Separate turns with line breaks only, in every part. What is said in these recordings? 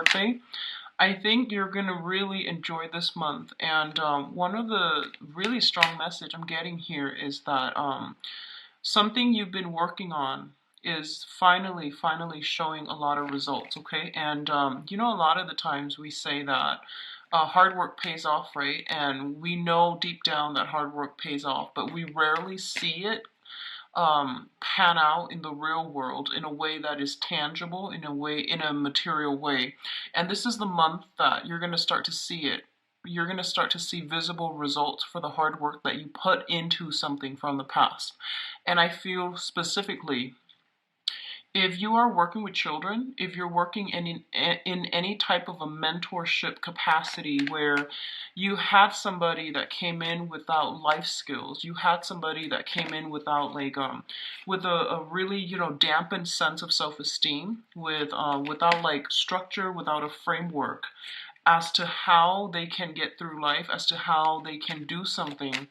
birthday. I think you're going to really enjoy this month. And one of the really strong message I'm getting here is that something you've been working on is finally showing a lot of results, okay? And you know, a lot of the times we say that hard work pays off, right? And we know deep down that hard work pays off, but we rarely see it pan out in the real world in a way that is tangible, in a material way. And this is the month that you're going to start to see it. You're going to start to see visible results for the hard work that you put into something from the past. And I feel specifically, if you are working with children, if you're working in any type of a mentorship capacity where you had somebody that came in without life skills, you had somebody that came in without with a really, you know, dampened sense of self-esteem, without like structure, without a framework as to how they can get through life, as to how they can do something.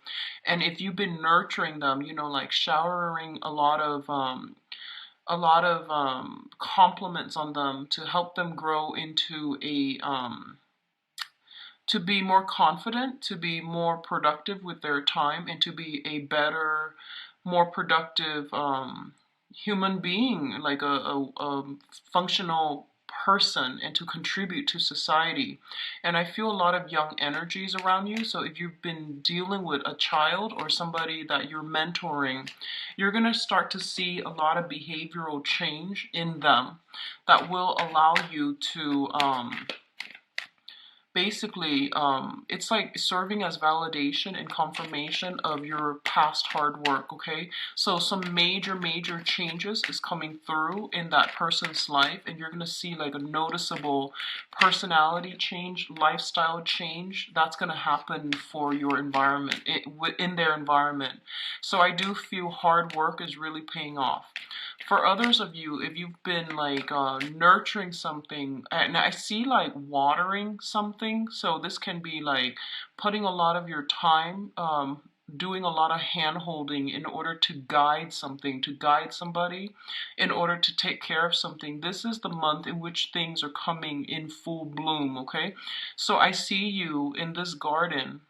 And if you've been nurturing them, you know, like showering a lot of compliments on them to help them grow into to be more confident, to be more productive with their time, and to be a better, more productive human being, like a functional person, and to contribute to society. And I feel a lot of young energies around you. So if you've been dealing with a child or somebody that you're mentoring, you're going to start to see a lot of behavioral change in them that will allow you to basically, it's like serving as validation and confirmation of your past hard work, okay? So some major changes is coming through in that person's life, and you're going to see like a noticeable personality change, lifestyle change that's going to happen for your environment, in their environment. So I do feel hard work is really paying off. For others of you, if you've been like nurturing something, and I see like watering something, so this can be like putting a lot of your time, doing a lot of hand holding in order to guide something, to guide somebody, in order to take care of something. This is the month in which things are coming in full bloom, okay? So I see you in this garden,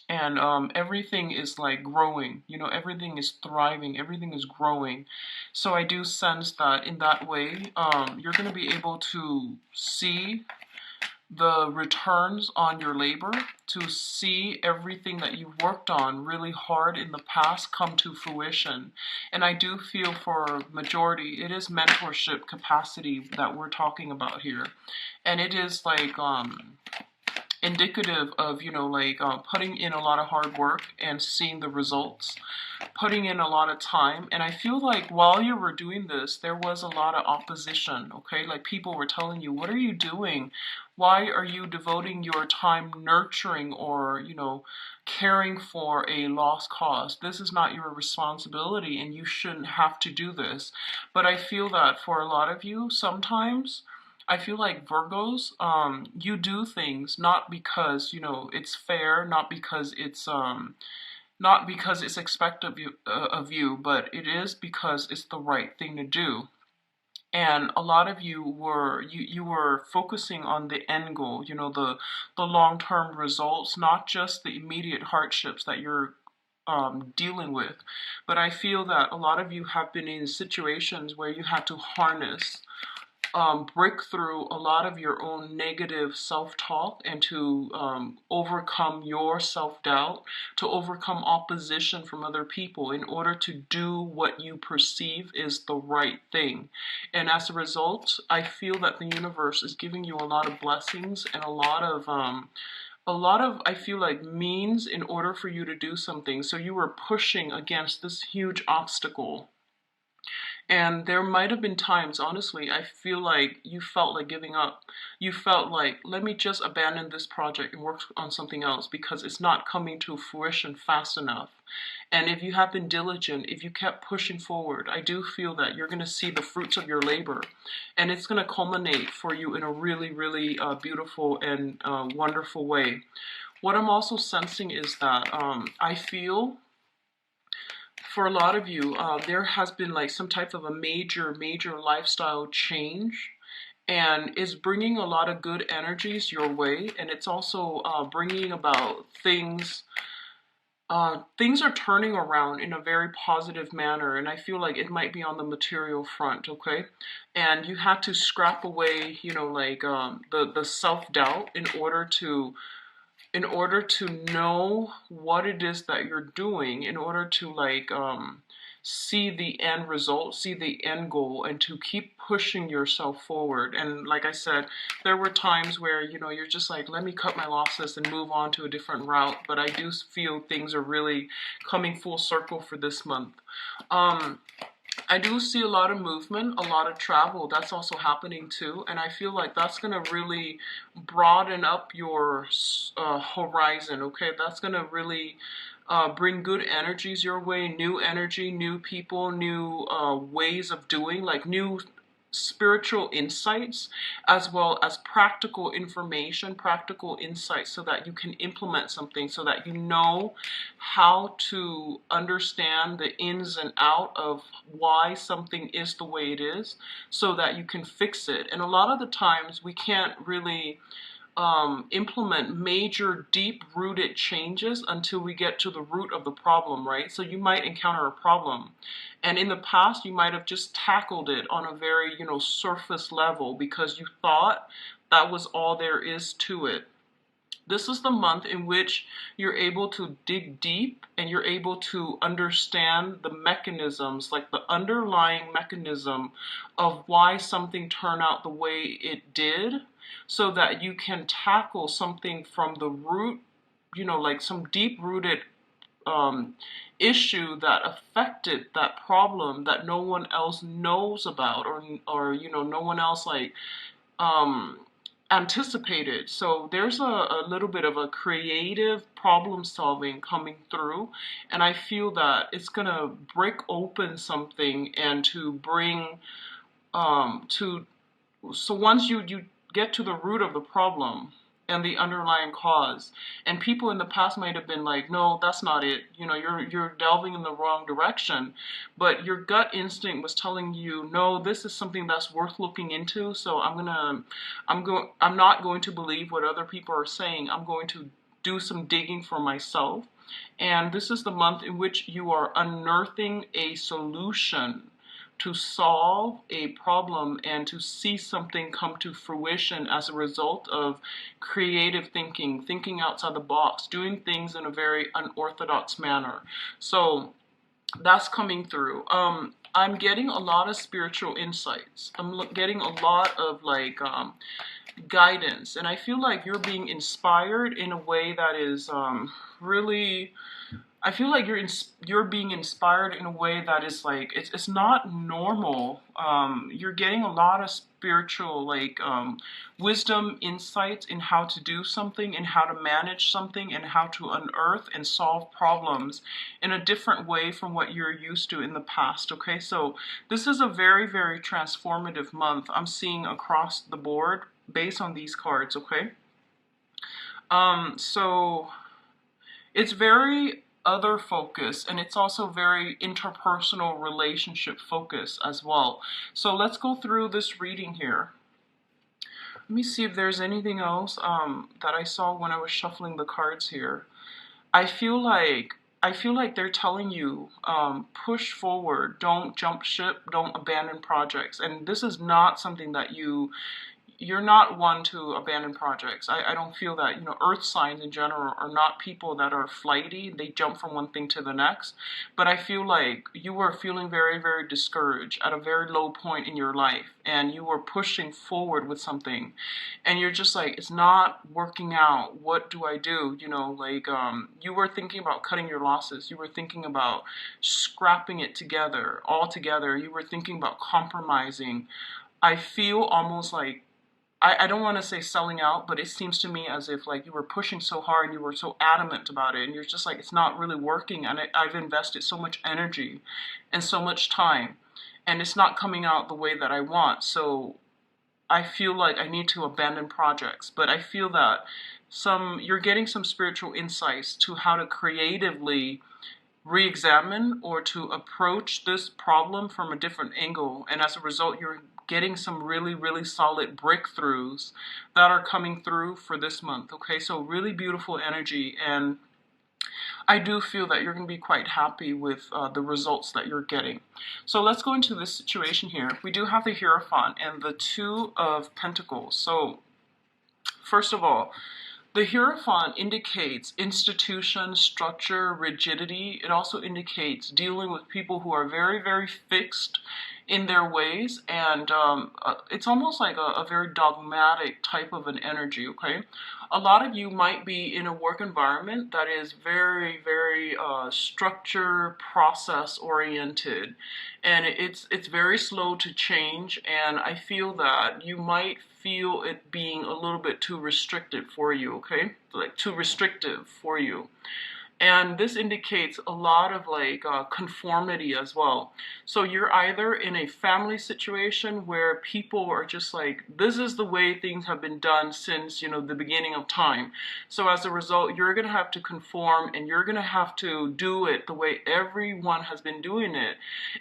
and everything is like growing, you know, everything is thriving, everything is growing. So I do sense that in that way, you're going to be able to see the returns on your labor, to see everything that you've worked on really hard in the past come to fruition. And I do feel for majority, it is mentorship capacity that we're talking about here. And it is like indicative of, you know, like putting in a lot of hard work and seeing the results, putting in a lot of time. And I feel like while you were doing this, there was a lot of opposition, okay? Like people were telling you, what are you doing? Why are you devoting your time nurturing or, you know, caring for a lost cause? This is not your responsibility and you shouldn't have to do this. But I feel that for a lot of you, sometimes I feel like Virgos, you do things not because, you know, it's fair, not because it's expected of you, but it is because it's the right thing to do. And a lot of you were you were focusing on the end goal, you know, the long-term results, not just the immediate hardships that you're dealing with. But I feel that a lot of you have been in situations where you had to harness, break through a lot of your own negative self-talk, and to overcome your self-doubt, to overcome opposition from other people in order to do what you perceive is the right thing. And as a result, I feel that the universe is giving you a lot of blessings and a lot of, I feel like, means in order for you to do something. So you were pushing against this huge obstacle. And there might have been times, honestly, I feel like you felt like giving up. You felt like, let me just abandon this project and work on something else because it's not coming to fruition fast enough. And if you have been diligent, if you kept pushing forward, I do feel that you're going to see the fruits of your labor. And it's going to culminate for you in a really beautiful and wonderful way. What I'm also sensing is that I feel for a lot of you, there has been like some type of a major lifestyle change. and is bringing a lot of good energies your way, and it's also bringing about things. Things are turning around in a very positive manner, and I feel like it might be on the material front, okay? And you have to scrap away, like the self doubt in order to know what it is that you're doing, in order to like see the end result, see the end goal, and to keep pushing yourself forward. And like I said, there were times where you're just like, let me cut my losses and move on to a different route. But I do feel things are really coming full circle for this month. um I do see a lot of movement, a lot of travel. That's also happening too. And I feel like that's going to really broaden up your horizon, okay? That's going to really bring good energies your way, new energy, new people, new ways of doing, like new spiritual insights, as well as practical information, practical insights, so that you can implement something, so that you know how to understand the ins and out of why something is the way it is, so that you can fix it. And a lot of the times we can't really implement major deep rooted changes until we get to the root of the problem, right? So you might encounter a problem, and in the past you might have just tackled it on a very surface level because you thought that was all there is to it. This is the month in which you're able to dig deep and you're able to understand the mechanisms, like the underlying mechanism of why something turned out the way it did, so that you can tackle something from the root, like some deep rooted um, issue that affected that problem that no one else knows about, or no one else like um, anticipated. So there's a little bit of a creative problem solving coming through, and I feel that it's gonna break open something and to bring to so once you get to the root of the problem and the underlying cause, and people in the past might have been like, no, that's not it, you're delving in the wrong direction, but your gut instinct was telling you, no, this is something that's worth looking into. So I'm not going to believe what other people are saying. I'm going to do some digging for myself. And this is the month in which you are unearthing a solution to solve a problem and to see something come to fruition as a result of creative thinking, thinking outside the box, doing things in a very unorthodox manner. So that's coming through. I'm getting a lot of spiritual insights. I'm getting a lot of like guidance, and I feel like you're being inspired in a way that is really. I feel like you're being inspired in a way that is like it's not normal. You're getting a lot of spiritual like wisdom, insights in how to do something, and how to manage something, and how to unearth and solve problems in a different way from what you're used to in the past. Okay, so this is a very, very transformative month I'm seeing across the board based on these cards. Okay, so it's very other focus, and it's also very interpersonal relationship focus as well. So let's go through this reading here. Let me see if there's anything else that I saw when I was shuffling the cards here. I feel like they're telling you, push forward, don't jump ship, don't abandon projects. And this is not something that you're not one to abandon projects. I don't feel that. Earth signs in general are not people that are flighty. They jump from one thing to the next. But I feel like you were feeling very, very discouraged at a very low point in your life, and you were pushing forward with something, and you're just like, it's not working out. What do I do? You were thinking about cutting your losses. You were thinking about scrapping it together, all together. You were thinking about compromising. I feel almost like, I don't want to say selling out, but it seems to me as if like you were pushing so hard and you were so adamant about it, and you're just like, it's not really working, and I've invested so much energy and so much time, and it's not coming out the way that I want. So I feel like I need to abandon projects. But I feel that you're getting some spiritual insights to how to creatively re-examine or to approach this problem from a different angle, and as a result you're getting some really, really solid breakthroughs that are coming through for this month. Okay, so really beautiful energy, and I do feel that you're going to be quite happy with the results that you're getting. So let's go into this situation here. We do have the Hierophant and the Two of Pentacles. So first of all, the Hierophant indicates institution, structure, rigidity. It also indicates dealing with people who are very, very fixed in their ways, and it's almost like a very dogmatic type of an energy, okay? A lot of you might be in a work environment that is very, very structure, process oriented, and it's very slow to change, and I feel that you might feel it being a little bit too restricted for you, okay? Like too restrictive for you. And this indicates a lot of like conformity as well. So you're either in a family situation where people are just like, this is the way things have been done since, you know, the beginning of time. So as a result, you're going to have to conform, and you're going to have to do it the way everyone has been doing it.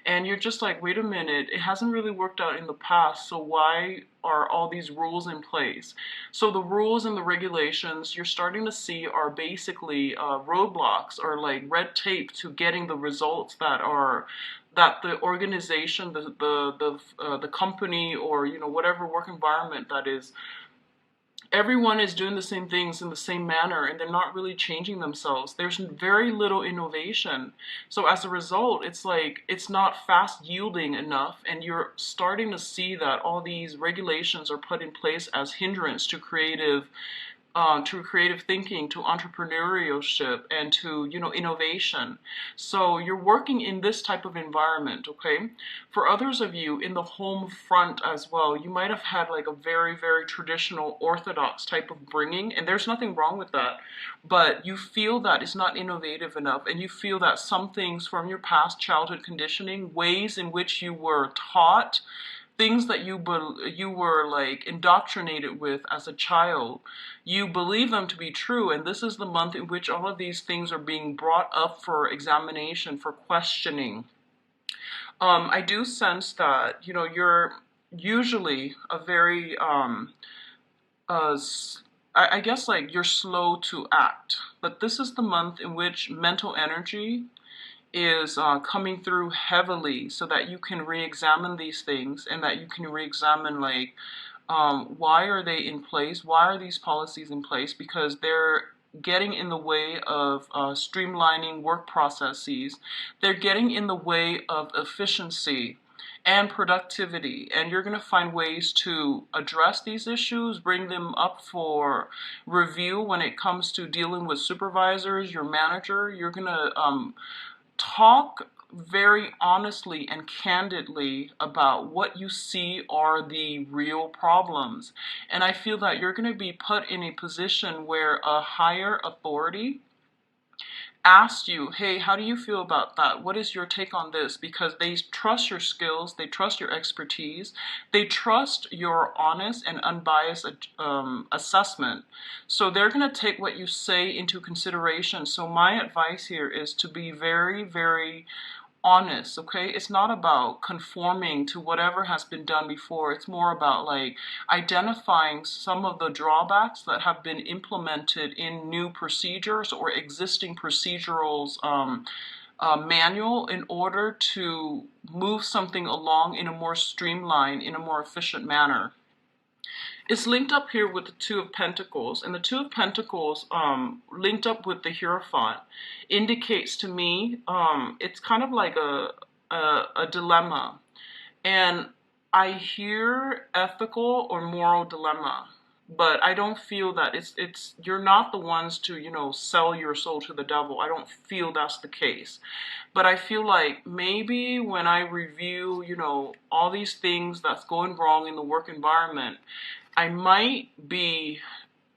And you're just like, wait a minute, it hasn't really worked out in the past, so why are all these rules in place? So the rules and the regulations you're starting to see are basically roadblocks, or like red tape to getting the results that the organization, the company, or you know, whatever work environment that is, everyone is doing the same things in the same manner, and they're not really changing themselves. There's very little innovation. So as a result, it's like it's not fast yielding enough, and you're starting to see that all these regulations are put in place as hindrance to creative thinking, to entrepreneurship, and to, you know, innovation. So you're working in this type of environment, okay? For others of you in the home front as well, you might have had like a very, very traditional orthodox type of bringing, and there's nothing wrong with that, but you feel that it's not innovative enough, and you feel that some things from your past childhood conditioning, ways in which you were taught, things that you were like indoctrinated with as a child, you believe them to be true, and this is the month in which all of these things are being brought up for examination, for questioning. I do sense that, you know, you're usually a very uh, I guess like you're slow to act, but this is the month in which mental energy is coming through heavily, so that you can re-examine these things, and that you can re-examine like why are they in place, why are these policies in place, because they're getting in the way of streamlining work processes, they're getting in the way of efficiency and productivity, and you're going to find ways to address these issues, bring them up for review when it comes to dealing with supervisors, your manager. You're going to talk very honestly and candidly about what you see are the real problems. And I feel that you're going to be put in a position where a higher authority asked you, hey, how do you feel about that? What is your take on this? Because they trust your skills, they trust your expertise, they trust your honest and unbiased assessment. So they're going to take what you say into consideration. So my advice here is to be very, very honest, okay? It's not about conforming to whatever has been done before. It's more about like identifying some of the drawbacks that have been implemented in new procedures or existing procedurals manual, in order to move something along in a more streamlined, in a more efficient manner. It's linked up here with the Two of Pentacles, and the Two of Pentacles linked up with the Hierophant indicates to me it's kind of like a dilemma, and I hear ethical or moral dilemma, but I don't feel that it's you're not the ones to, you know, sell your soul to the devil. I don't feel that's the case. But I feel like maybe when I review, you know, all these things that's going wrong in the work environment, I might be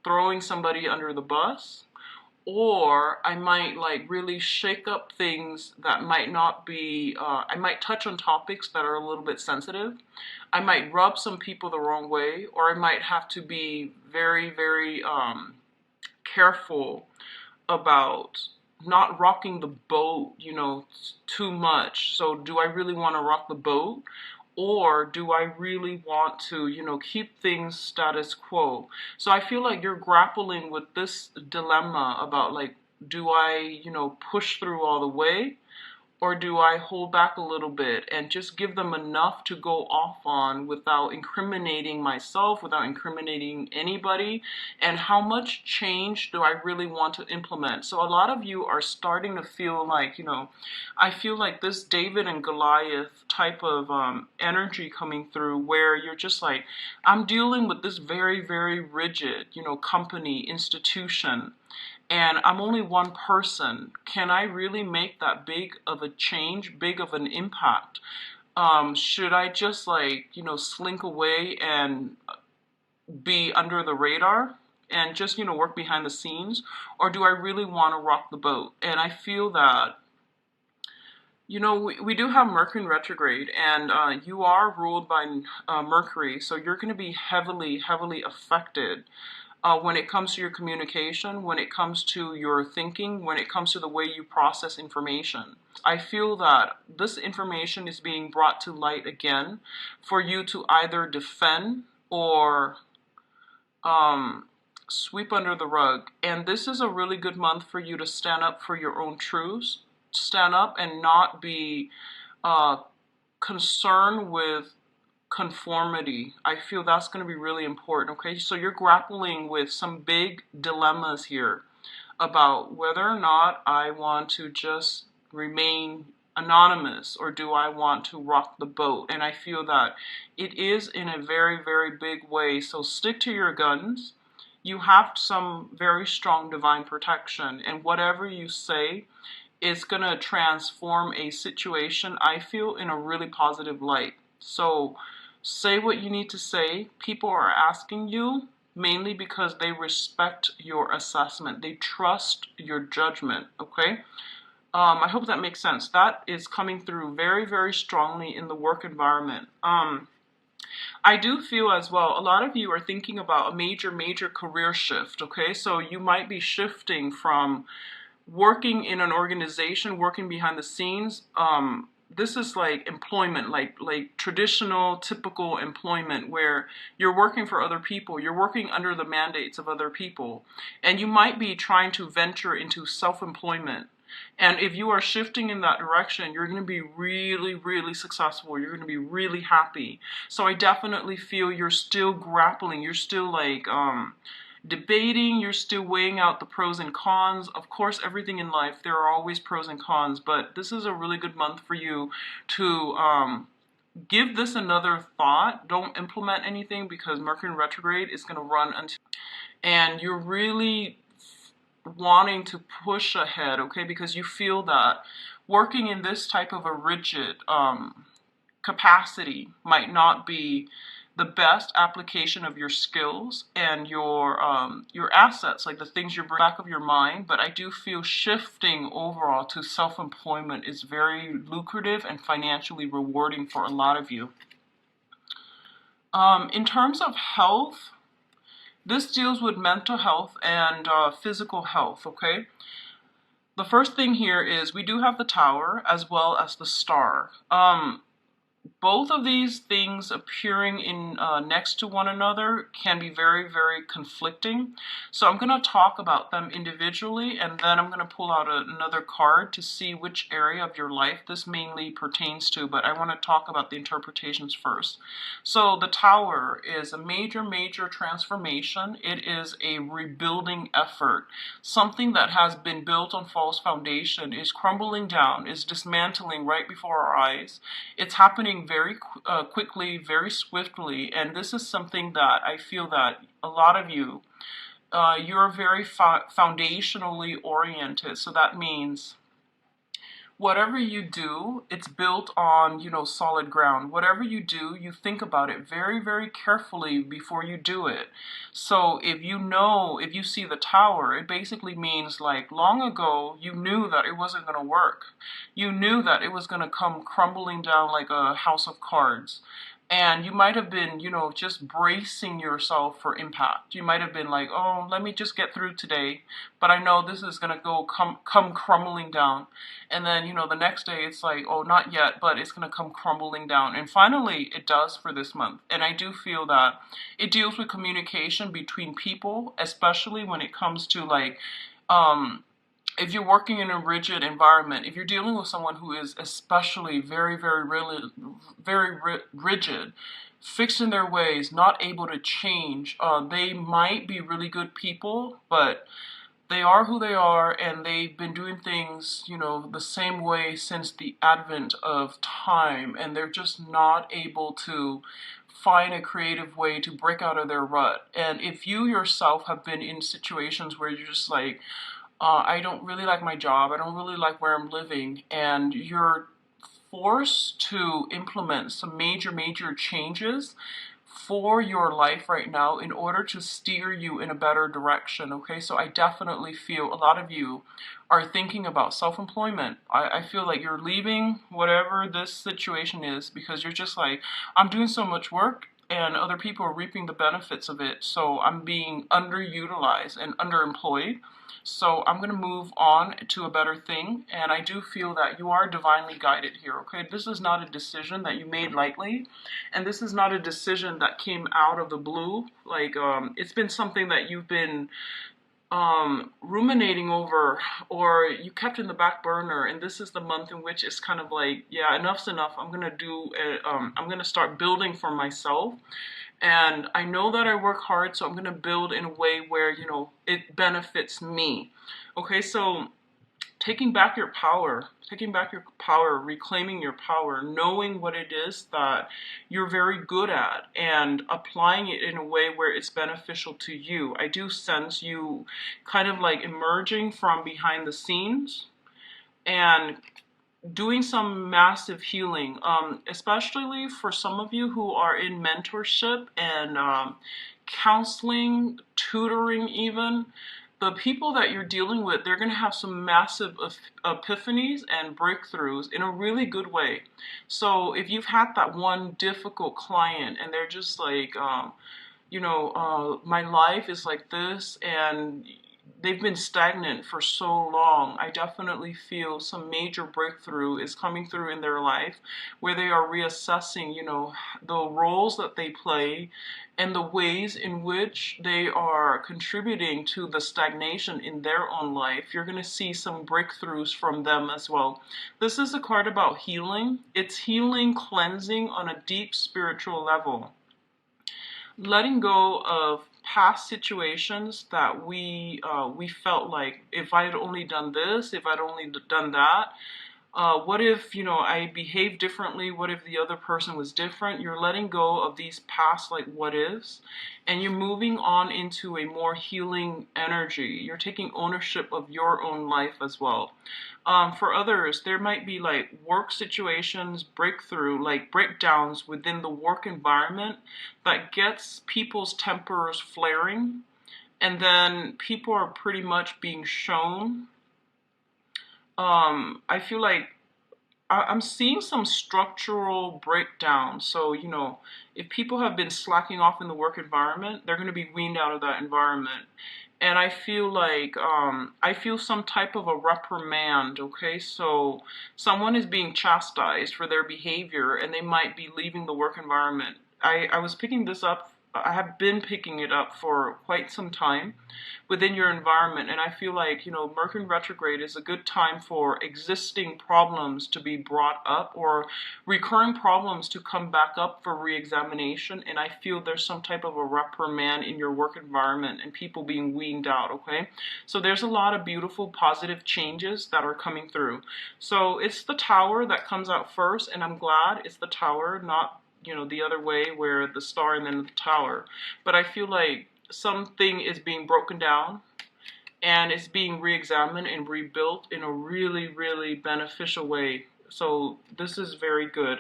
throwing somebody under the bus, or I might like really shake up things that might not be, I might touch on topics that are a little bit sensitive. I might rub some people the wrong way, or I might have to be very, very careful about not rocking the boat, you know, too much. So do I really want to rock the boat? or do I really want to, keep things status quo? So I feel like you're grappling with this dilemma about like, do I, push through all the way? Or do I hold back a little bit and just give them enough to go off on without incriminating myself, without incriminating anybody? And how much change do I really want to implement? So a lot of you are starting to feel like, I feel like this David and Goliath type of energy coming through where you're just like, I'm dealing with this very, very rigid, company, institution, and I'm only one person. Can I really make that big of a change, big of an impact? Should I just like, slink away and be under the radar and just, work behind the scenes? Or do I really want to rock the boat? And I feel that, we do have Mercury in retrograde, and you are ruled by Mercury, so you're going to be heavily, heavily affected when it comes to your communication, when it comes to your thinking, when it comes to the way you process information. I feel that this information is being brought to light again for you to either defend or sweep under the rug. And this is a really good month for you to stand up for your own truths, stand up and not be concerned with conformity. I feel that's going to be really important, okay? So you're grappling with some big dilemmas here about whether or not I want to just remain anonymous or do I want to rock the boat. And I feel that it is in a very, very big way. So stick to your guns. You have some very strong divine protection, and whatever you say is going to transform a situation, I feel, in a really positive light. So say what you need to say. People are asking you mainly because they respect your assessment. They trust your judgment, okay? I hope that makes sense. That is coming through very, very strongly in the work environment. I do feel as well, a lot of you are thinking about a major, major career shift, okay? So you might be shifting from working in an organization, working behind the scenes. This is like employment, like traditional, typical employment where you're working for other people. You're working under the mandates of other people. And you might be trying to venture into self-employment. And if you are shifting in that direction, you're going to be really, really successful. You're going to be really happy. So I definitely feel you're still grappling. You're still like debating. You're still weighing out the pros and cons. Of course, everything in life, there are always pros and cons. But this is a really good month for you to give this another thought. Don't implement anything because Mercury in retrograde is going to run until, and you're really wanting to push ahead, okay, because you feel that working in this type of a rigid capacity might not be the best application of your skills and your assets, like the things you're back of your mind. But I do feel shifting overall to self-employment is very lucrative and financially rewarding for a lot of you. In terms of health, this deals with mental health and physical health, okay? The first thing here is we do have the Tower as well as the Star. Both of these things appearing in next to one another can be very, very conflicting. So I'm going to talk about them individually, and then I'm going to pull out another card to see which area of your life this mainly pertains to, but I want to talk about the interpretations first. So the Tower is a major, major transformation. It is a rebuilding effort. Something that has been built on false foundation is crumbling down, is dismantling right before our eyes. It's happening very quickly, very swiftly, and this is something that I feel that a lot of you, you're very foundationally oriented. So that means whatever you do, it's built on, solid ground. Whatever you do, you think about it very, very carefully before you do it. So if you see the Tower, it basically means like long ago, you knew that it wasn't going to work. You knew that it was going to come crumbling down like a house of cards. And you might have been, just bracing yourself for impact. You might have been like, oh, let me just get through today, but I know this is gonna come crumbling down. And then, the next day it's like, oh, not yet, but it's gonna come crumbling down. And finally it does for this month. And I do feel that it deals with communication between people, especially when it comes to like um if you're working in a rigid environment, if you're dealing with someone who is especially very, very, really, rigid, fixed in their ways, not able to change, they might be really good people, but they are who they are, and they've been doing things, the same way since the advent of time, and they're just not able to find a creative way to break out of their rut. And if you yourself have been in situations where you're just like, I don't really like my job, I don't really like where I'm living, and you're forced to implement some major, major changes for your life right now in order to steer you in a better direction. Okay, so I definitely feel a lot of you are thinking about self-employment. I feel like you're leaving whatever this situation is because you're just like, I'm doing so much work and other people are reaping the benefits of it, so I'm being underutilized and underemployed. So I'm going to move on to a better thing, and I do feel that you are divinely guided here, okay? This is not a decision that you made lightly, and this is not a decision that came out of the blue. Like, it's been something that you've been ruminating over, or you kept in the back burner, and this is the month in which it's kind of like, yeah, enough's enough. I'm gonna start building for myself, and I know that I work hard, so I'm gonna build in a way where it benefits me. Okay, so taking back your power, reclaiming your power, knowing what it is that you're very good at and applying it in a way where it's beneficial to you. I do sense you kind of like emerging from behind the scenes and doing some massive healing, especially for some of you who are in mentorship and counseling, tutoring even. The people that you're dealing with, they're going to have some massive epiphanies and breakthroughs in a really good way. So if you've had that one difficult client and they're just like, my life is like this, and they've been stagnant for so long, I definitely feel some major breakthrough is coming through in their life where they are reassessing, the roles that they play and the ways in which they are contributing to the stagnation in their own life. You're going to see some breakthroughs from them as well. This is a card about healing. It's healing, cleansing on a deep spiritual level. Letting go of past situations that we felt like, if I had only done this, if I'd only done that, what if, I behaved differently? What if the other person was different? You're letting go of these past, like, what ifs, and you're moving on into a more healing energy. You're taking ownership of your own life as well. For others, there might be like work situations, breakdowns within the work environment that gets people's tempers flaring, and then people are pretty much being shown. I feel like I'm seeing some structural breakdown. So, if people have been slacking off in the work environment, they're going to be weaned out of that environment. And I feel like, I feel some type of a reprimand, okay? So someone is being chastised for their behavior and they might be leaving the work environment. I was picking this up, I have been picking it up for quite some time within your environment, and I feel like, Mercury retrograde is a good time for existing problems to be brought up, or recurring problems to come back up for re-examination, and I feel there's some type of a reprimand in your work environment and people being weaned out, okay? So there's a lot of beautiful positive changes that are coming through. So it's the Tower that comes out first, and I'm glad it's the Tower, not the other way where the Star and then the Tower. But I feel like something is being broken down and it's being re-examined and rebuilt in a really, really beneficial way. So this is very good.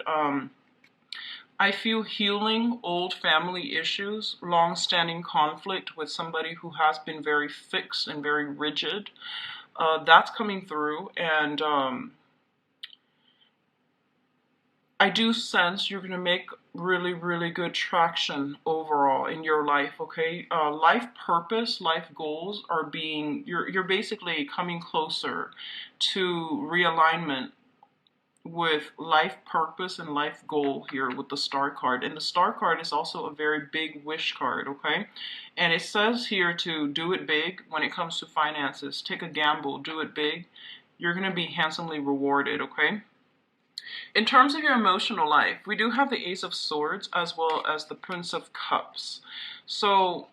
I feel healing old family issues, long-standing conflict with somebody who has been very fixed and very rigid. That's coming through, and I do sense you're going to make really good traction overall in your life. Okay, life purpose, life goals are being, you're basically coming closer to realignment with life purpose and life goal here with the star card. And the star card is also a very big wish card. Okay, and it says here to do it big when it comes to finances. Take a gamble, do it big. You're going to be handsomely rewarded. Okay, in terms of your emotional life, we do have the Ace of Swords as well as the Prince of Cups. So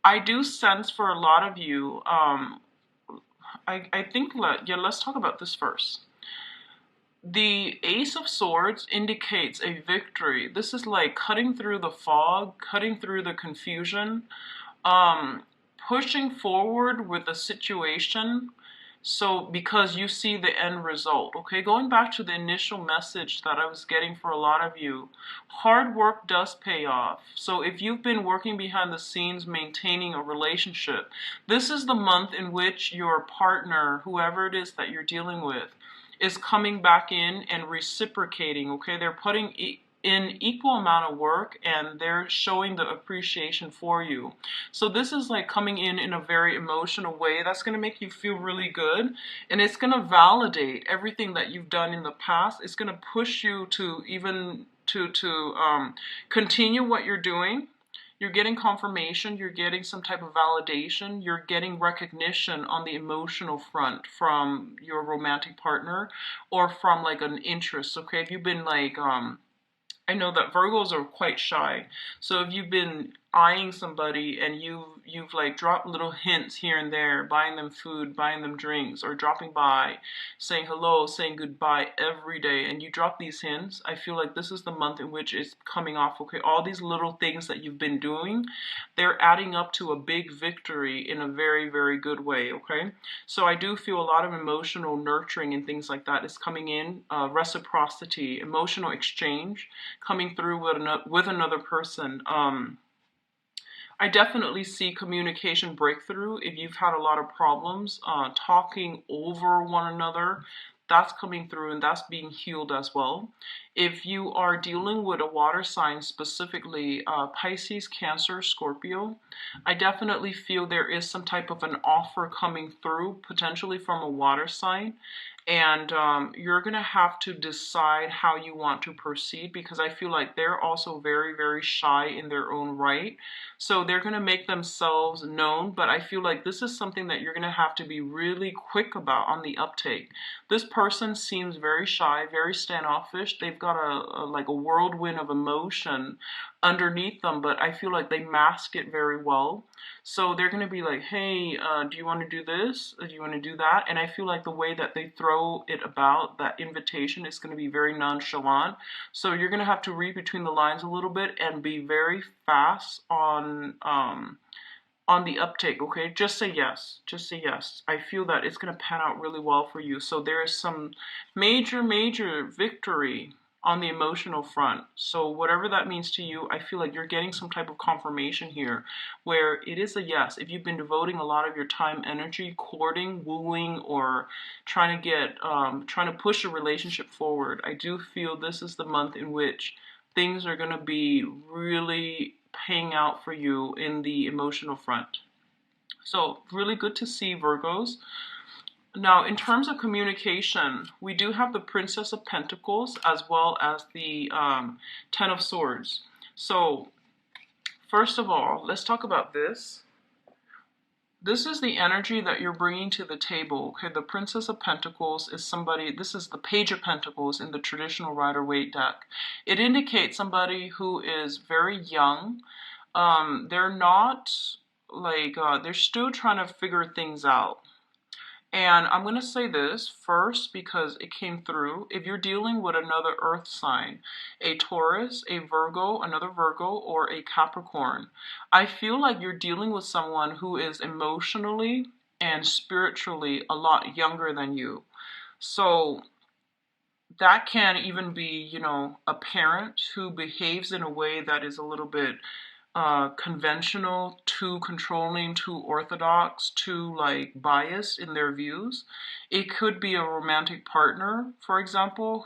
I do sense for a lot of you, I think, let's talk about this first. The Ace of Swords indicates a victory. This is like cutting through the fog, cutting through the confusion, pushing forward with a situation. So because you see the end result. Okay, going back to the initial message that I was getting for a lot of you, hard work does pay off. So if you've been working behind the scenes maintaining a relationship, this is the month in which your partner, whoever it is that you're dealing with, is coming back in and reciprocating. Okay, they're putting in equal amount of work and they're showing the appreciation for you. So this is like coming in a very emotional way that's going to make you feel really good, and it's going to validate everything that you've done in the past. It's going to push you to even to continue what you're doing. You're getting confirmation, you're getting some type of validation, you're getting recognition on the emotional front from your romantic partner or from like an interest. Okay, if you've been like I know that Virgos are quite shy. So if you've been eyeing somebody and you've like dropped little hints here and there, buying them food, buying them drinks, or dropping by, saying hello, saying goodbye every day, and you drop these hints, I feel like this is the month in which it's coming off. Okay, all these little things that you've been doing, they're adding up to a big victory in a very good way. Okay, so I do feel a lot of emotional nurturing and things like that is coming in, reciprocity, emotional exchange coming through with another person. I definitely see communication breakthrough. If you've had a lot of problems talking over one another, that's coming through and that's being healed as well. If you are dealing with a water sign, specifically Pisces, Cancer, Scorpio, I definitely feel there is some type of an offer coming through, potentially from a water sign. And you're going to have to decide how you want to proceed, because I feel like they're also very shy in their own right. So they're going to make themselves known, but I feel like this is something that you're going to have to be really quick about on the uptake. This person seems very shy, very standoffish. They've got like a whirlwind of emotion underneath them, but I feel like they mask it very well. So they're going to be like, hey, do you want to do this? Do you want to do that? And I feel like the way that they throw it about, that invitation, is going to be very nonchalant. So you're going to have to read between the lines a little bit and be very fast on the uptake. Okay, just say yes. Just say yes. I feel that it's going to pan out really well for you. So there is some major victory on the emotional front. So whatever that means to you, I feel like you're getting some type of confirmation here where it is a yes. If you've been devoting a lot of your time, energy, courting, wooing, or trying to push a relationship forward, I do feel this is the month in which things are going to be really paying out for you in the emotional front. So really good to see, Virgos. Now, in terms of communication, we do have the Princess of Pentacles as well as the Ten of Swords. So, first of all, let's talk about this. This is the energy that you're bringing to the table. Okay, the Princess of Pentacles is somebody, this is the Page of Pentacles in the traditional Rider-Waite deck. It indicates somebody who is very young. They're not like, they're still trying to figure things out. And I'm going to say this first because it came through. If you're dealing with another earth sign, a Taurus, a Virgo, another Virgo, or a Capricorn, I feel like you're dealing with someone who is emotionally and spiritually a lot younger than you. So that can even be, you know, a parent who behaves in a way that is a little bit conventional, too controlling, too orthodox, too like biased in their views. It could be a romantic partner, for example,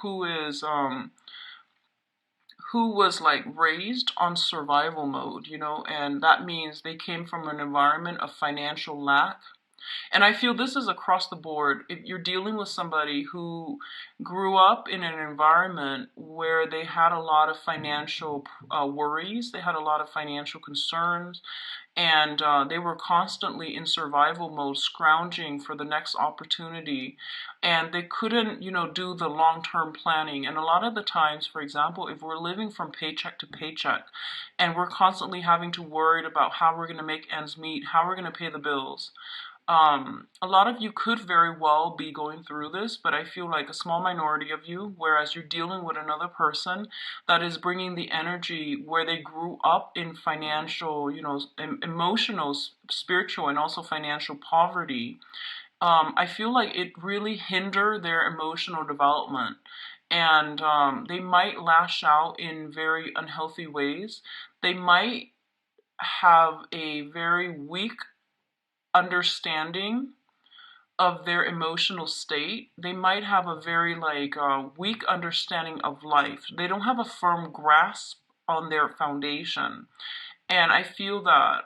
who was like raised on survival mode, and that means they came from an environment of financial lack. And I feel this is across the board. If you're dealing with somebody who grew up in an environment where they had a lot of financial worries, they had a lot of financial concerns, and they were constantly in survival mode, scrounging for the next opportunity, and they couldn't, do the long-term planning. And a lot of the times, for example, if we're living from paycheck to paycheck, and we're constantly having to worry about how we're going to make ends meet, how we're going to pay the bills, a lot of you could very well be going through this, but I feel like a small minority of you, whereas you're dealing with another person that is bringing the energy where they grew up in financial, emotional, spiritual, and also financial poverty. I feel like it really hindered their emotional development. And they might lash out in very unhealthy ways. They might have a very weak understanding of their emotional state. They might have a very weak understanding of life. They don't have a firm grasp on their foundation. And I feel that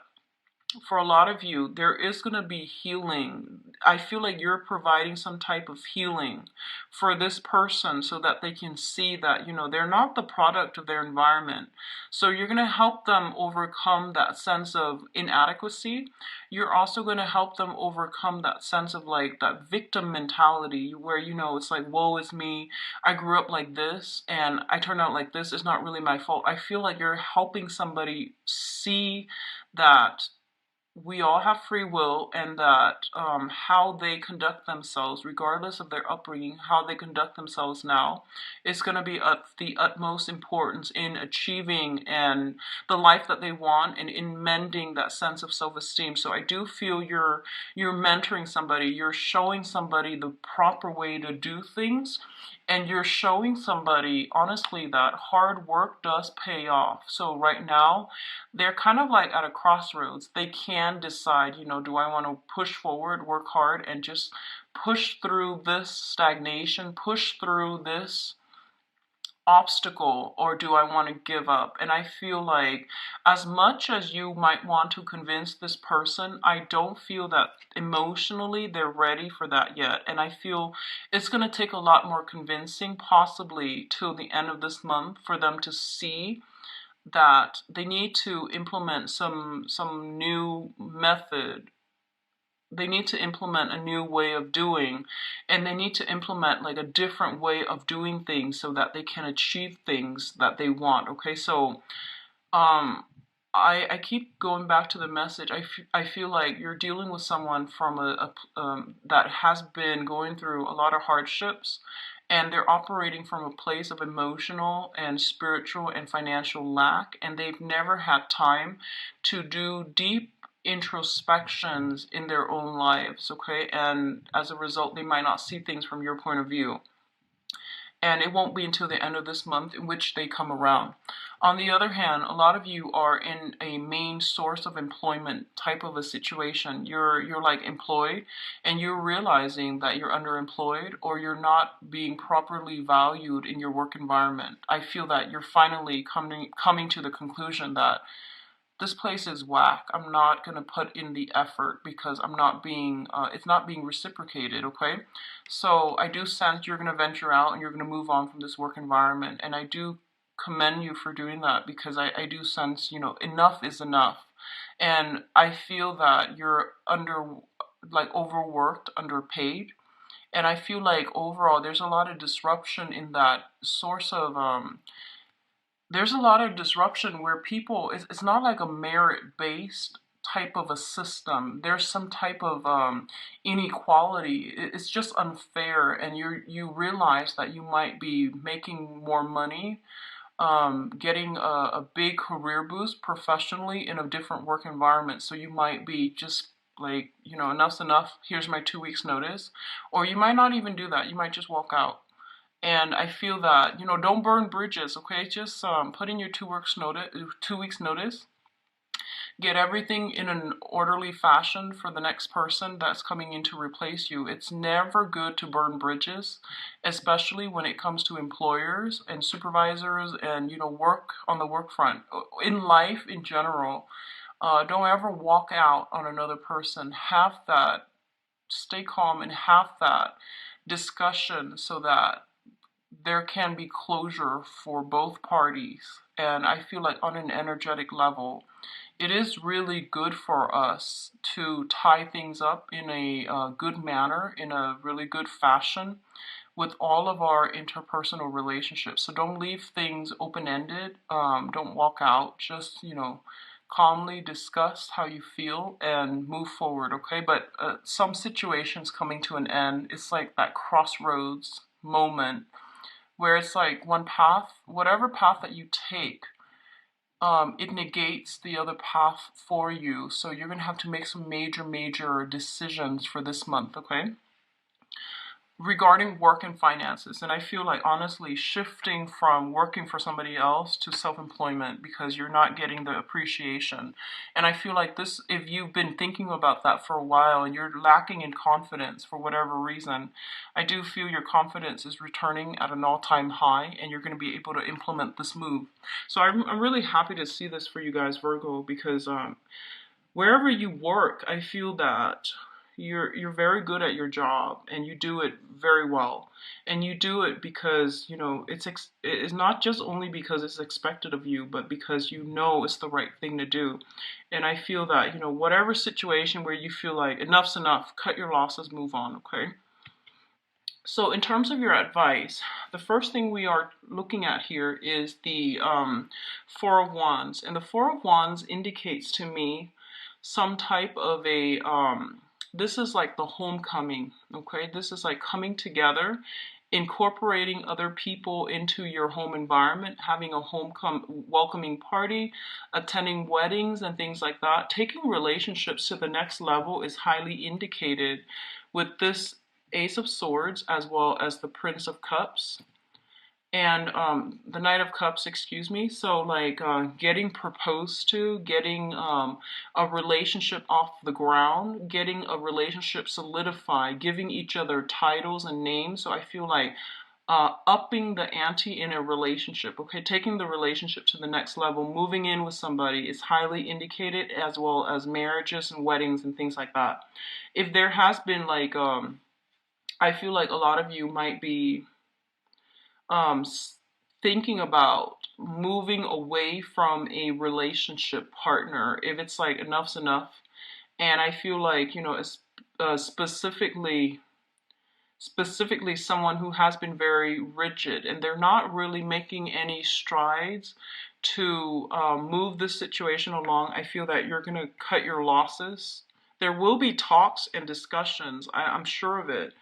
for a lot of you, there is going to be healing. I feel like you're providing some type of healing for this person so that they can see that, they're not the product of their environment. So you're going to help them overcome that sense of inadequacy. You're also going to help them overcome that sense of that victim mentality where, it's like, woe is me. I grew up like this and I turned out like this. It's not really my fault. I feel like you're helping somebody see that we all have free will, and that how they conduct themselves, regardless of their upbringing, how they conduct themselves now, is going to be of the utmost importance in achieving and the life that they want, and in mending that sense of self-esteem. So I do feel you're mentoring somebody, you're showing somebody the proper way to do things, and you're showing somebody, honestly, that hard work does pay off. So right now, they're kind of like at a crossroads. They can decide, do I want to push forward, work hard, and just push through this stagnation, push through this obstacle, or do I want to give up? And I feel like as much as you might want to convince this person, I don't feel that emotionally they're ready for that yet. And I feel it's going to take a lot more convincing, possibly till the end of this month, for them to see that they need to implement some new method. They need to implement a new way of doing, and they need to implement a different way of doing things so that they can achieve things that they want. Okay, so I keep going back to the message. I feel like you're dealing with someone from that has been going through a lot of hardships, and they're operating from a place of emotional and spiritual and financial lack, and they've never had time to do deep introspections in their own lives, okay? And as a result, they might not see things from your point of view. And it won't be until the end of this month in which they come around. On the other hand, a lot of you are in a main source of employment type of a situation. You're like employed, and you're realizing that you're underemployed, or you're not being properly valued in your work environment. I feel that you're finally coming to the conclusion that this place is whack. I'm not going to put in the effort because I'm not being, it's not being reciprocated, okay? So I do sense you're going to venture out and you're going to move on from this work environment. And I do commend you for doing that, because I do sense, enough is enough. And I feel that you're overworked, underpaid. And I feel like overall there's a lot of disruption in that source of, there's a lot of disruption where people, it's not like a merit-based type of a system. There's some type of inequality. It's just unfair, and you realize that you might be making more money, getting a big career boost professionally in a different work environment. So you might be just enough's enough. Here's my 2 weeks notice. Or you might not even do that. You might just walk out. And I feel that, don't burn bridges, okay? Just put in your 2 weeks notice. get everything in an orderly fashion for the next person that's coming in to replace you. It's never good to burn bridges, especially when it comes to employers and supervisors and, work on the work front. In life in general, don't ever walk out on another person. Have that, stay calm and have that discussion so that there can be closure for both parties. And I feel like on an energetic level, it is really good for us to tie things up in a good manner, in a really good fashion with all of our interpersonal relationships. So don't leave things open-ended. Don't walk out. Just, calmly discuss how you feel and move forward, okay? But some situations coming to an end, it's like that crossroads moment where it's like one path, whatever path that you take, it negates the other path for you. So you're going to have to make some major decisions for this month, okay? Regarding work and finances. And I feel like honestly shifting from working for somebody else to self-employment because you're not getting the appreciation. And I feel like this, if you've been thinking about that for a while and you're lacking in confidence for whatever reason, I do feel your confidence is returning at an all-time high and you're going to be able to implement this move. So I'm really happy to see this for you guys, Virgo, because wherever you work, I feel that you're very good at your job and you do it very well, and you do it because it's not just only because it's expected of you, but because it's the right thing to do. And I feel that whatever situation where you feel like enough's enough, cut your losses, move on, okay? So in terms of your advice, the first thing we are looking at here is the Four of Wands, and the Four of Wands indicates to me some type of a this is like the homecoming, okay? This is like coming together, incorporating other people into your home environment, having a welcoming party, attending weddings and things like that. Taking relationships to the next level is highly indicated with this Ace of Swords as well as the Prince of Cups and the Knight of Cups, excuse me. So like getting proposed to, getting a relationship off the ground, getting a relationship solidified, giving each other titles and names. So I feel like upping the ante in a relationship, okay? Taking the relationship to the next level, moving in with somebody is highly indicated, as well as marriages and weddings and things like that. If there has been like, I feel like a lot of you might be thinking about moving away from a relationship partner, if it's like enough's enough. And I feel like specifically someone who has been very rigid and they're not really making any strides to move this situation along. I feel that you're going to cut your losses. There will be talks and discussions, I'm sure of it.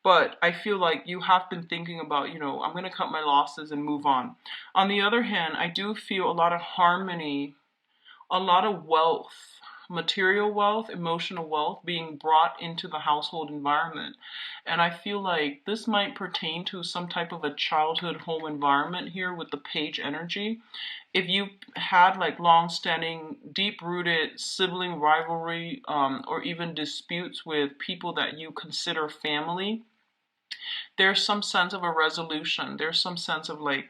But I feel like you have been thinking about, I'm going to cut my losses and move on. On the other hand, I do feel a lot of harmony, a lot of wealth, material wealth, emotional wealth being brought into the household environment. And I feel like this might pertain to some type of a childhood home environment here with the Page energy. If you had like long-standing, deep-rooted sibling rivalry or even disputes with people that you consider family, there's some sense of a resolution. There's some sense of like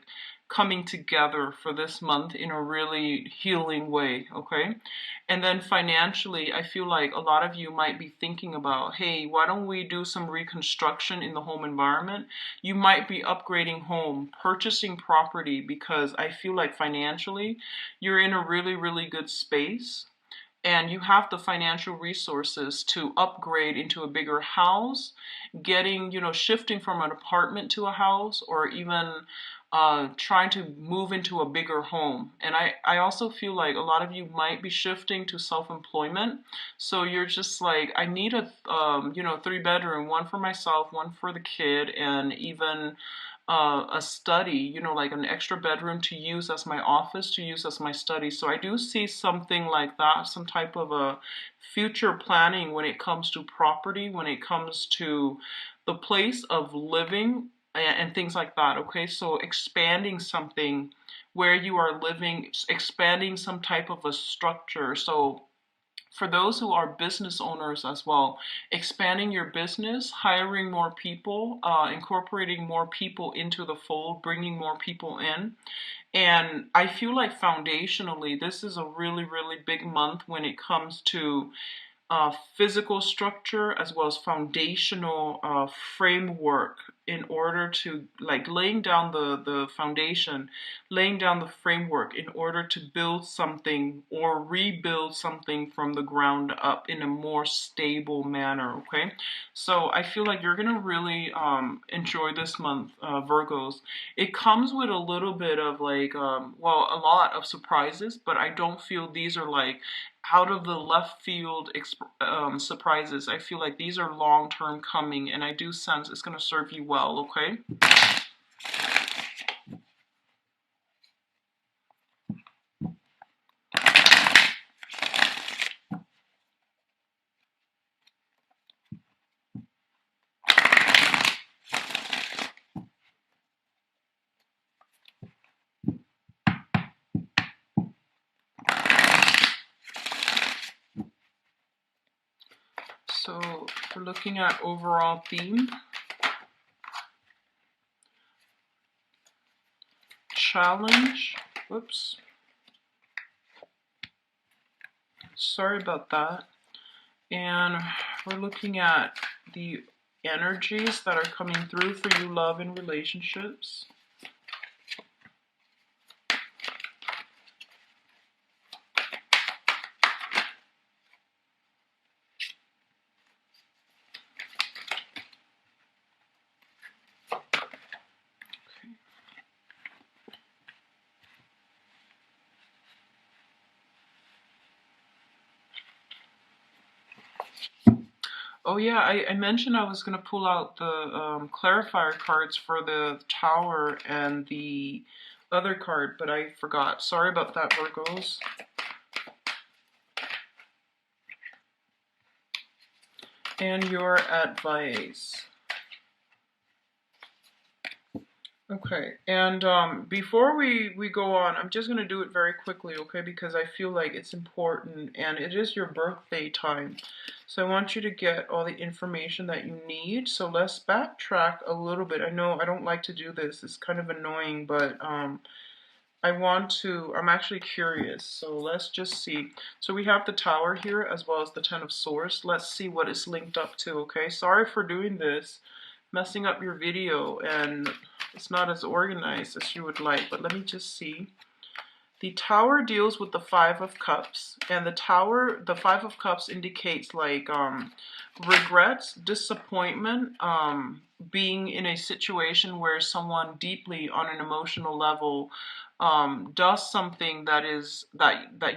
coming together for this month in a really healing way, okay? And then financially, I feel like a lot of you might be thinking about, hey, why don't we do some reconstruction in the home environment? You might be upgrading home, purchasing property, because I feel like financially, you're in a really good space. And you have the financial resources to upgrade into a bigger house, shifting from an apartment to a house, or even trying to move into a bigger home. And I also feel like a lot of you might be shifting to self-employment. So you're just like, I need a 3-bedroom, one for myself, one for the kid, and even a study, like an extra bedroom to use as my office, to use as my study. So I do see something like that, some type of a future planning when it comes to property, when it comes to the place of living and things like that, okay? So expanding something where you are living, expanding some type of a structure. So for those who are business owners as well, expanding your business, hiring more people, incorporating more people into the fold, bringing more people in. And I feel like foundationally, this is a really, really big month when it comes to physical structure as well as foundational framework, in order to like laying down the foundation, laying down the framework in order to build something or rebuild something from the ground up in a more stable manner. Okay, so I feel like you're gonna really enjoy this month, Virgos. It comes with a little bit of like well, a lot of surprises, but I don't feel these are like out of the left field surprises. I feel like these are long term coming, and I do sense it's going to serve you well, okay? So we're looking at overall theme, challenge, whoops, sorry about that. And we're looking at the energies that are coming through for you, love and relationships. Oh yeah, I mentioned I was going to pull out the clarifier cards for the Tower and the other card, but I forgot. Sorry about that, Virgos. And your advice. Okay, and before we go on, I'm just going to do it very quickly, okay, because I feel like it's important, and it is your birthday time. So I want you to get all the information that you need. So let's backtrack a little bit. I know I don't like to do this. It's kind of annoying, but I'm actually curious. So let's just see. So we have the Tower here as well as the Ten of Swords. Let's see what it's linked up to, okay? Sorry for doing this, messing up your video, and it's not as organized as you would like, but let me just see. The Tower deals with the Five of Cups, and the Five of Cups indicates like regrets, disappointment, being in a situation where someone deeply on an emotional level does something that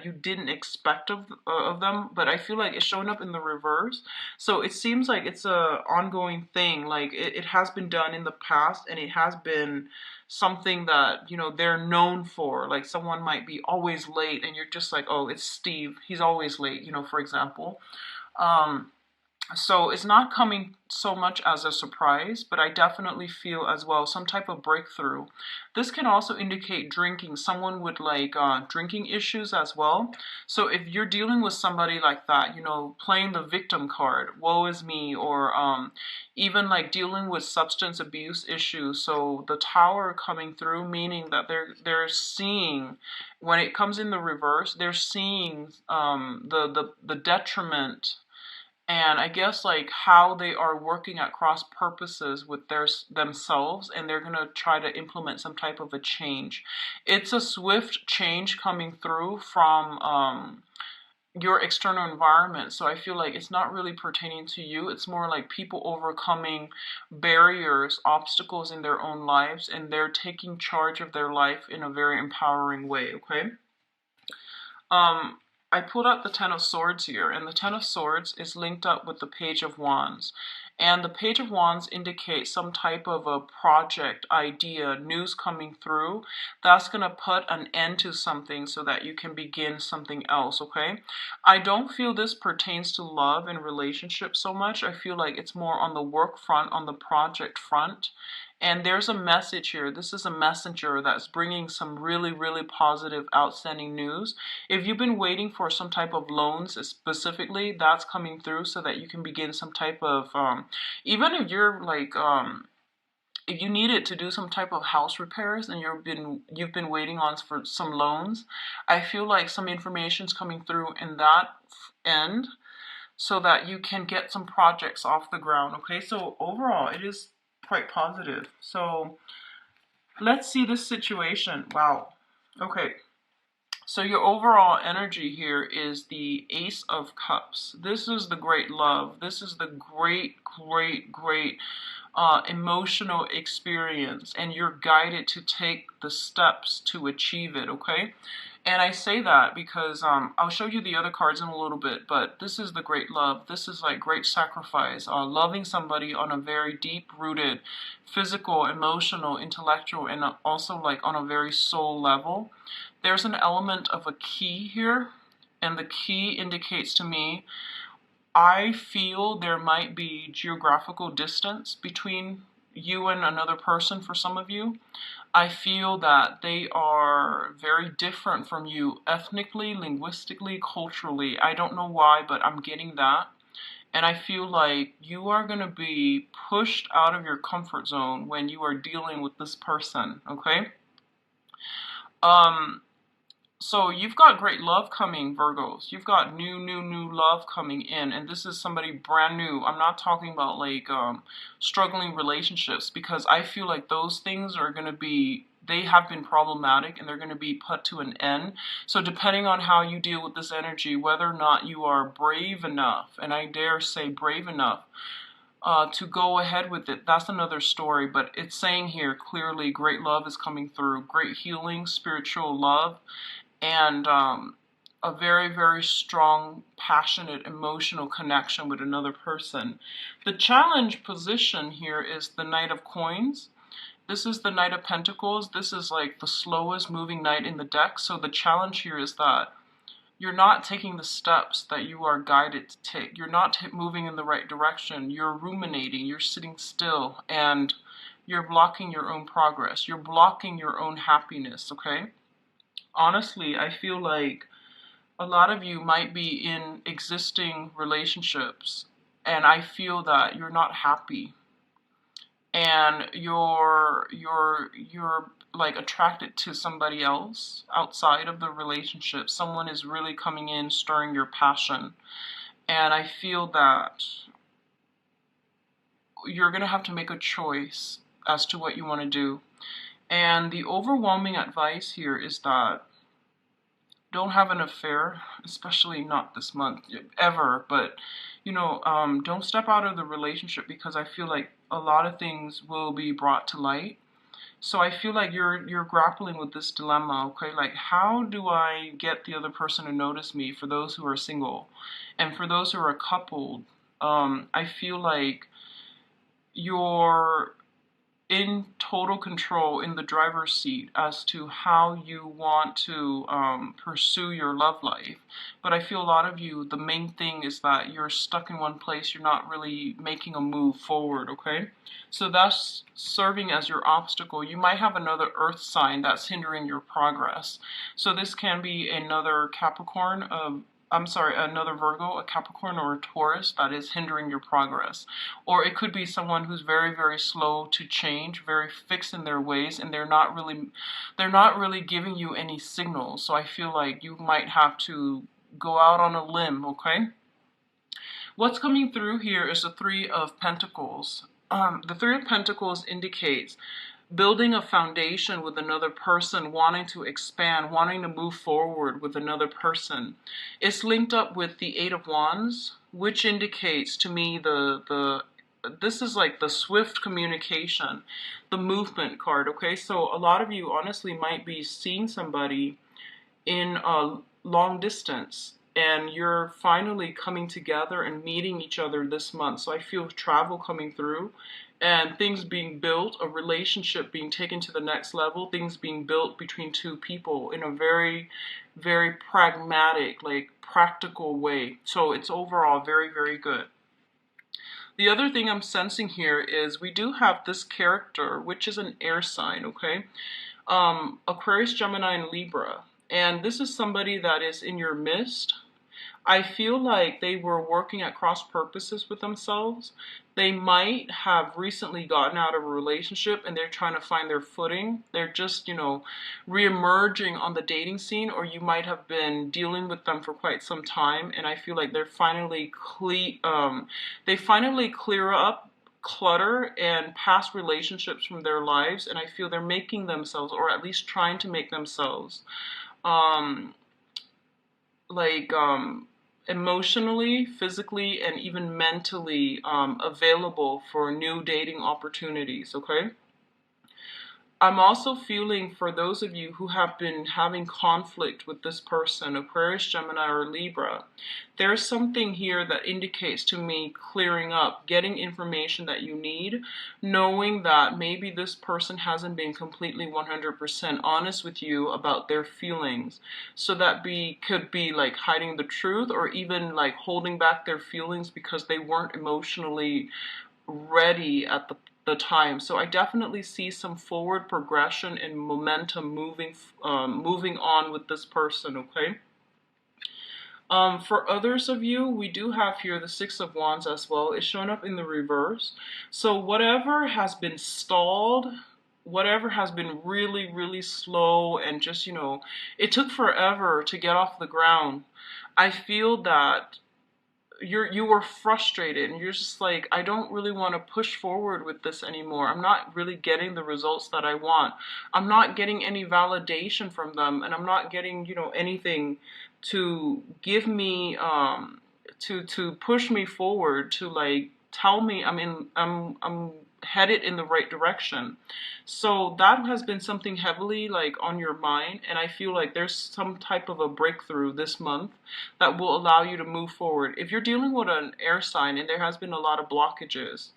you didn't expect of them, but I feel like it's showing up in the reverse. So it seems like it's a ongoing thing. Like it has been done in the past, and it has been something that they're known for. Like someone might be always late, and you're just like, oh, it's Steve. He's always late. For example. So it's not coming so much as a surprise, but I definitely feel as well some type of breakthrough. This can also indicate drinking, someone with like drinking issues as well. So if you're dealing with somebody like that, playing the victim card, woe is me, or even like dealing with substance abuse issues. So the Tower coming through, meaning that they're seeing, when it comes in the reverse, they're seeing the detriment, and I guess like how they are working at cross purposes with themselves, and they're gonna try to implement some type of a change. It's a swift change coming through from your external environment, so I feel like it's not really pertaining to you. It's more like people overcoming barriers, obstacles in their own lives, and they're taking charge of their life in a very empowering way. Okay. Um, I pulled out the Ten of Swords here, and the Ten of Swords is linked up with the Page of Wands. And the Page of Wands indicates some type of a project, idea, news coming through that's going to put an end to something so that you can begin something else, okay? I don't feel this pertains to love and relationships so much. I feel like it's more on the work front, on the project front. And there's a message here. This is a messenger that's bringing some really, really positive, outstanding news. If you've been waiting for some type of loans specifically, that's coming through so that you can begin some type of, even if you're like, if you needed to do some type of house repairs and you've been waiting on for some loans, I feel like some information's coming through in that end so that you can get some projects off the ground. Okay, so overall it is quite positive. So let's see this situation. Wow. Okay, so your overall energy here is the Ace of Cups. This is the great love. This is the great emotional experience, and you're guided to take the steps to achieve it, okay? And I say that because I'll show you the other cards in a little bit, but this is the great love. This is like great sacrifice, loving somebody on a very deep-rooted physical, emotional, intellectual, and also like on a very soul level. There's an element of a key here, and the key indicates to me, I feel there might be geographical distance between you and another person for some of you. I feel that they are very different from you ethnically, linguistically, culturally. I don't know why, but I'm getting that. And I feel like you are going to be pushed out of your comfort zone when you are dealing with this person, okay? So you've got great love coming, Virgos. You've got new love coming in, and this is somebody brand new. I'm not talking about like struggling relationships, because I feel like those things are going to be, they have been problematic and they're going to be put to an end. So depending on how you deal with this energy, whether or not you are brave enough, and I dare say brave enough, to go ahead with it, that's another story. But it's saying here clearly great love is coming through, great healing, spiritual love, and a very strong, passionate, emotional connection with another person. The challenge position here is the Knight of Coins. This is the Knight of Pentacles. This is like the slowest moving knight in the deck. So the challenge here is that you're not taking the steps that you are guided to take. You're not moving in the right direction. You're ruminating. You're sitting still, and you're blocking your own progress. You're blocking your own happiness, okay? Honestly, I feel like a lot of you might be in existing relationships, and I feel that you're not happy, and you're like attracted to somebody else outside of the relationship. Someone is really coming in, stirring your passion, and I feel that you're going to have to make a choice as to what you want to do. And the overwhelming advice here is that don't have an affair, especially not this month, ever. But, you know, don't step out of the relationship, because I feel like a lot of things will be brought to light. So I feel like you're grappling with this dilemma, okay? Like, how do I get the other person to notice me, for those who are single? And for those who are coupled, I feel like you're in total control, in the driver's seat, as to how you want to pursue your love life. But I feel a lot of you, the main thing is that you're stuck in one place. You're not really making a move forward, okay? So that's serving as your obstacle. You might have another earth sign that's hindering your progress. So this can be another Capricorn, another Virgo, a Capricorn, or a Taurus that is hindering your progress. Or it could be someone who's very slow to change, very fixed in their ways, and they're not really giving you any signals. So I feel like you might have to go out on a limb, okay? What's coming through here is the Three of Pentacles. The Three of Pentacles indicates building a foundation with another person, wanting to expand, wanting to move forward with another person. It's linked up with the Eight of Wands, which indicates to me this is like the swift communication, the movement card, okay? So a lot of you honestly might be seeing somebody in a long distance, and you're finally coming together and meeting each other this month. So I feel travel coming through, and things being built, a relationship being taken to the next level, things being built between two people in a very pragmatic, like practical way. So it's overall very good. The other thing I'm sensing here is we do have this character, which is an air sign, okay? Aquarius, Gemini, and Libra. And this is somebody that is in your midst. I feel like they were working at cross purposes with themselves. They might have recently gotten out of a relationship and they're trying to find their footing. They're just, re-emerging on the dating scene, or you might have been dealing with them for quite some time. And I feel like they finally clear up clutter and past relationships from their lives. And I feel they're making themselves, or at least trying to make themselves, um, like emotionally, physically, and even mentally available for new dating opportunities, okay? I'm also feeling for those of you who have been having conflict with this person, Aquarius, Gemini, or Libra, there's something here that indicates to me clearing up, getting information that you need, knowing that maybe this person hasn't been completely 100% honest with you about their feelings. So that could be like hiding the truth, or even like holding back their feelings because they weren't emotionally ready at the time. So I definitely see some forward progression and momentum moving on with this person, okay? For others of you, we do have here the Six of Wands as well. It's shown up in the reverse. So whatever has been stalled, whatever has been really, really slow, and just, it took forever to get off the ground. I feel that you were frustrated and you're just like, I don't really want to push forward with this anymore. I'm not really getting the results that I want. I'm not getting any validation from them, and I'm not getting, anything to give me to push me forward, to like tell me I'm headed in the right direction. So that has been something heavily like on your mind, and I feel like there's some type of a breakthrough this month that will allow you to move forward. If you're dealing with an air sign and there has been a lot of blockages,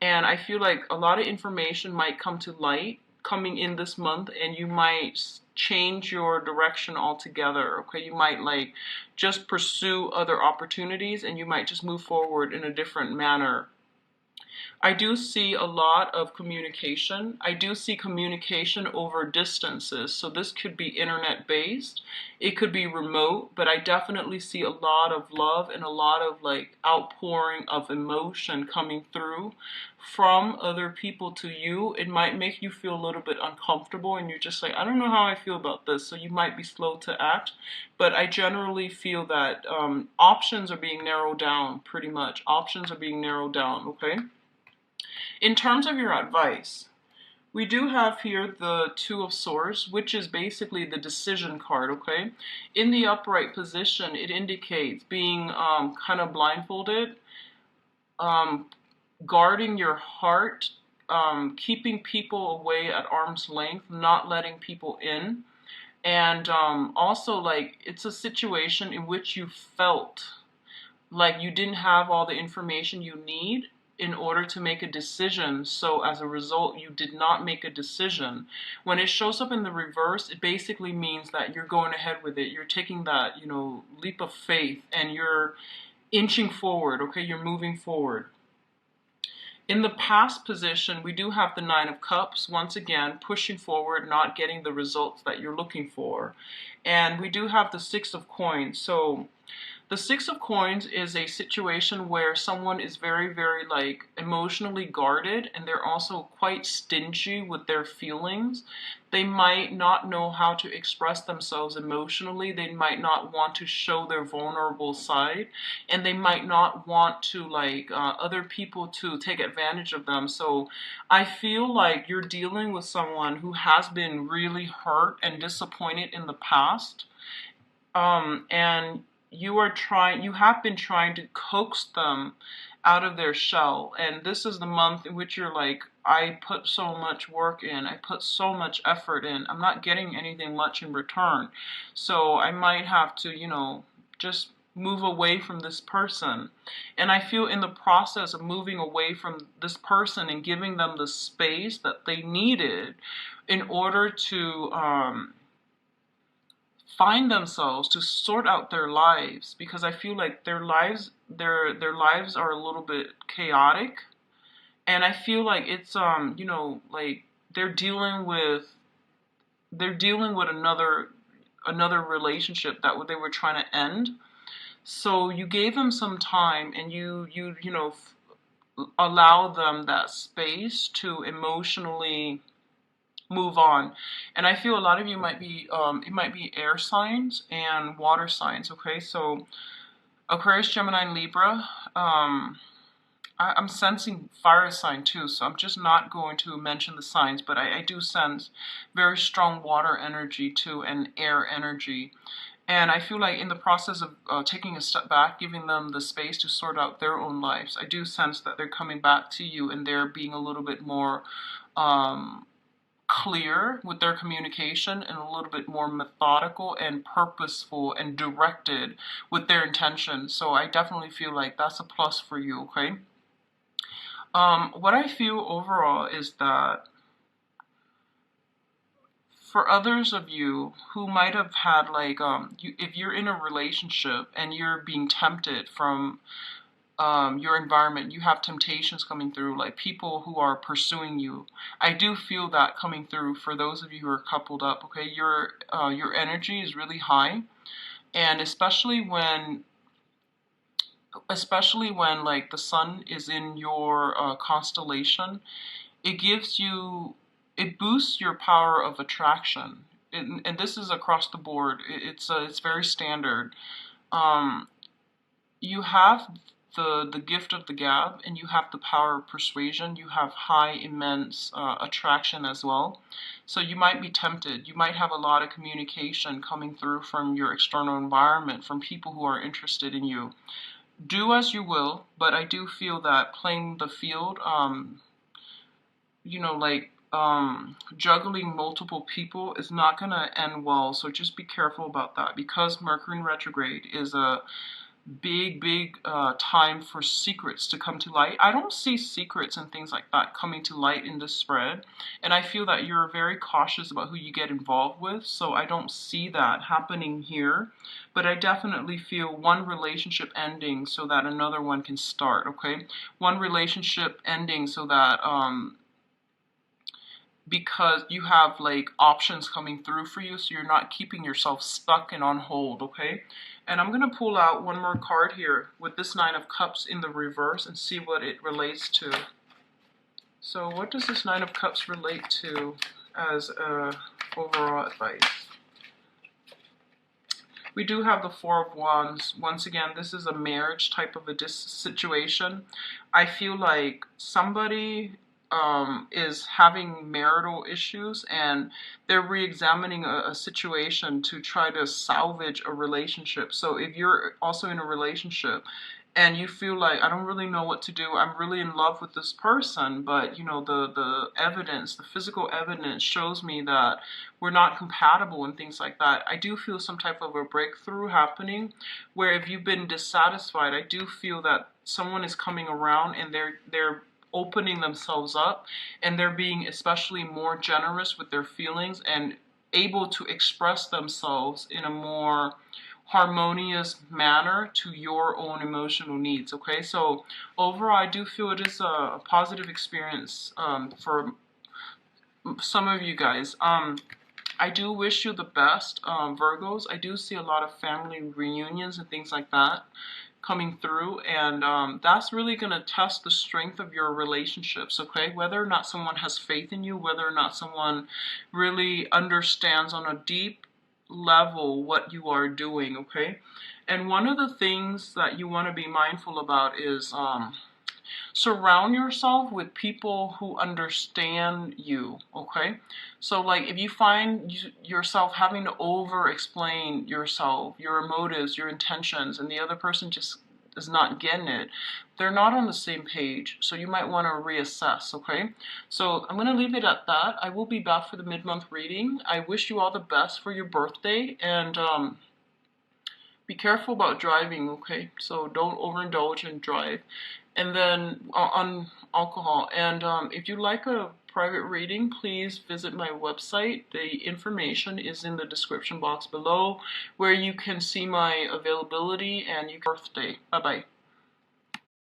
and I feel like a lot of information might come to light coming in this month, and you might change your direction altogether, okay? You might like just pursue other opportunities, and you might just move forward in a different manner. I do see a lot of communication. I do see communication over distances. So this could be internet based, it could be remote, but I definitely see a lot of love and a lot of like outpouring of emotion coming through from other people to you. It might make you feel a little bit uncomfortable and you're just like, I don't know how I feel about this. So you might be slow to act, but I generally feel that options are being narrowed down pretty much. Options are being narrowed down, okay? In terms of your advice, we do have here the Two of Swords, which is basically the decision card, okay? In the upright position, it indicates being kind of blindfolded, guarding your heart, keeping people away at arm's length, not letting people in. And also, like, it's a situation in which you felt like you didn't have all the information you need in order to make a decision. So as a result, you did not make a decision. When it shows up in the reverse, it basically means that you're going ahead with it. You're taking that, leap of faith, and you're inching forward, okay? You're moving forward. In the past position, we do have the Nine of Cups, once again, pushing forward, not getting the results that you're looking for. And we do have the Six of Coins. So the Six of Coins is a situation where someone is very, very like emotionally guarded, and they're also quite stingy with their feelings. They might not know how to express themselves emotionally. They might not want to show their vulnerable side, and they might not want to like other people to take advantage of them. So I feel like you're dealing with someone who has been really hurt and disappointed in the past, and you have been trying to coax them out of their shell. And this is the month in which you're like, I put so much work in, I put so much effort in, I'm not getting anything much in return. So I might have to, just move away from this person. And I feel in the process of moving away from this person and giving them the space that they needed in order to find themselves, to sort out their lives, because I feel like their lives, their lives are a little bit chaotic, and I feel like it's like they're dealing with another relationship that they were trying to end. So you gave them some time, and allow them that space to emotionally move on. And I feel a lot of you might be it might be air signs and water signs. Okay, so Aquarius, Gemini, and Libra. I'm sensing fire sign too, so I'm just not going to mention the signs, but I do sense very strong water energy too and air energy. And I feel like in the process of taking a step back, giving them the space to sort out their own lives, I do sense that they're coming back to you and they're being a little bit more clear with their communication and a little bit more methodical and purposeful and directed with their intentions. So I definitely feel like that's a plus for you, okay? What I feel overall is that for others of you who might have had like, if you're in a relationship and you're being tempted from your environment, you have temptations coming through, like people who are pursuing you. I do feel that coming through for those of you who are coupled up. Okay, your energy is really high, and especially when like the sun is in your constellation, it boosts your power of attraction. And this is across the board. It's very standard. Um, you have the gift of the gab, and you have the power of persuasion. You have high, immense attraction as well. So you might be tempted. You might have a lot of communication coming through from your external environment, from people who are interested in you. Do as you will, but I do feel that playing the field, like juggling multiple people is not going to end well. So just be careful about that, because Mercury in retrograde is a big time for secrets to come to light. I don't see secrets and things like that coming to light in this spread, and I feel that you're very cautious about who you get involved with, so I don't see that happening here. But I definitely feel one relationship ending so that another one can start. Okay, one relationship ending so that because you have like options coming through for you, so you're not keeping yourself stuck and on hold. Okay, and I'm going to pull out one more card here with this Nine of Cups in the reverse and see what it relates to. So what does this Nine of Cups relate to as overall advice? We do have the Four of Wands. Once again, this is a marriage type of a situation. I feel like somebody is having marital issues, and they're re-examining a situation to try to salvage a relationship. So if you're also in a relationship and you feel like, I don't really know what to do, I'm really in love with this person, but the evidence, the physical evidence shows me that we're not compatible and things like that, I do feel some type of a breakthrough happening, where if you've been dissatisfied, I do feel that someone is coming around and they're opening themselves up, and they're being especially more generous with their feelings and able to express themselves in a more harmonious manner to your own emotional needs. Okay, so overall I do feel it is a positive experience for some of you guys. I do wish you the best, Virgos. I do see a lot of family reunions and things like that coming through, and that's really going to test the strength of your relationships, okay? Whether or not someone has faith in you, whether or not someone really understands on a deep level what you are doing, okay? And one of the things that you want to be mindful about is surround yourself with people who understand you, okay? So like if you find yourself having to over explain yourself, your motives, your intentions, and the other person just is not getting it, they're not on the same page, so you might want to reassess, okay? So I'm going to leave it at that. I will be back for the mid-month reading. I wish you all the best for your birthday, and be careful about driving, okay? So don't overindulge and drive. And then on alcohol. And if you like a private reading, please visit my website. The information is in the description box below, where you can see my availability and your birthday. Bye-bye.